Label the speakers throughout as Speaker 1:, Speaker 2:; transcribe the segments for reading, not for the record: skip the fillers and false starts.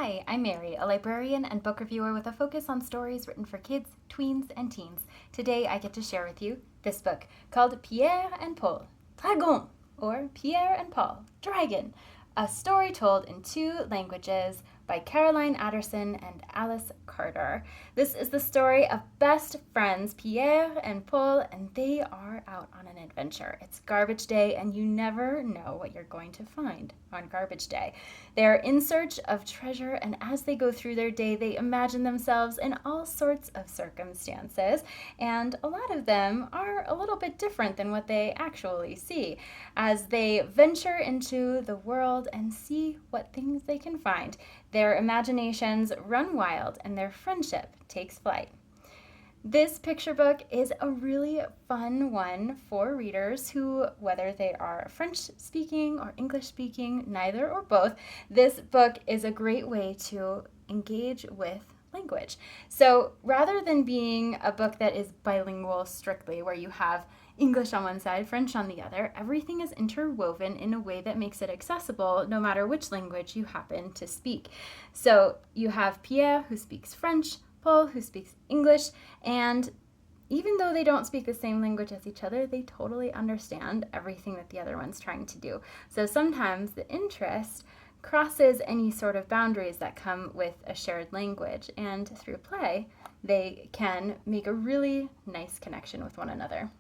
Speaker 1: Hi, I'm Mary, a librarian and book reviewer with a focus on stories written for kids, tweens, and teens. Today I get to share with you this book called Pierre and Paul, Dragon, or Pierre and Paul, Dragon, a story told in two languages by Caroline Adderson and Alice Carter. This is the story of best friends Pierre and Paul, and they are out on an adventure. It's garbage day, and you never know what you're going to find on garbage day. They are in search of treasure, and as they go through their day, they imagine themselves in all sorts of circumstances, and a lot of them are a little bit different than what they actually see as they venture into the world and see what things they can find. Their imaginations run wild and their friendship takes flight. This picture book is a really fun one for readers who, whether they are French speaking or English speaking, neither or both, this book is a great way to engage with language. So rather than being a book that is bilingual strictly, where you have English on one side, French on the other, everything is interwoven in a way that makes it accessible no matter which language you happen to speak. So you have Pierre, who speaks French, Paul, who speaks English, and even though they don't speak the same language as each other, they totally understand everything that the other one's trying to do. So sometimes the interest crosses any sort of boundaries that come with a shared language, and through play, they can make a really nice connection with one another.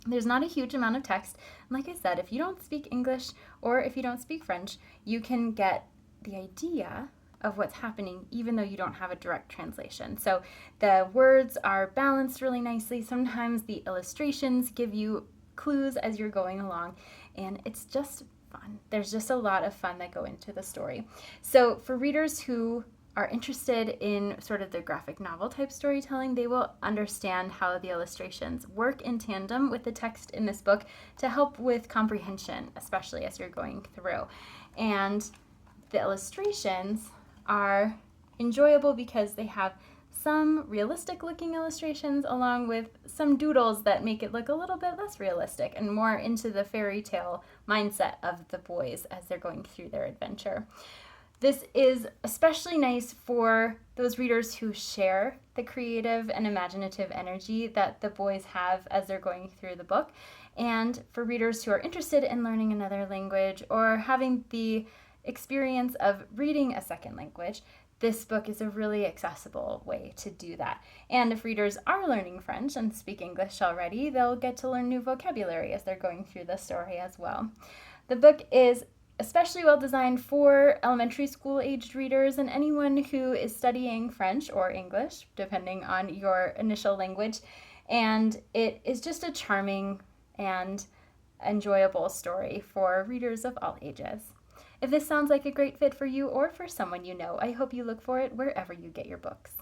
Speaker 1: There's not a huge amount of text. And like I said, if you don't speak English or if you don't speak French, you can get the idea of what's happening even though you don't have a direct translation. So the words are balanced really nicely. Sometimes the illustrations give you clues as you're going along, and it's just fun. There's just a lot of fun that go into the story. So for readers who are interested in sort of the graphic novel type storytelling, they will understand how the illustrations work in tandem with the text in this book to help with comprehension, especially as you're going through. And the illustrations are enjoyable because they have some realistic looking illustrations along with some doodles that make it look a little bit less realistic and more into the fairy tale mindset of the boys as they're going through their adventure. This is especially nice for those readers who share the creative and imaginative energy that the boys have as they're going through the book, and for readers who are interested in learning another language or having the experience of reading a second language. This book is a really accessible way to do that. And if readers are learning French and speak English already, they'll get to learn new vocabulary as they're going through the story as well. The book is especially well designed for elementary school aged readers and anyone who is studying French or English, depending on your initial language. And it is just a charming and enjoyable story for readers of all ages. If this sounds like a great fit for you or for someone you know, I hope you look for it wherever you get your books.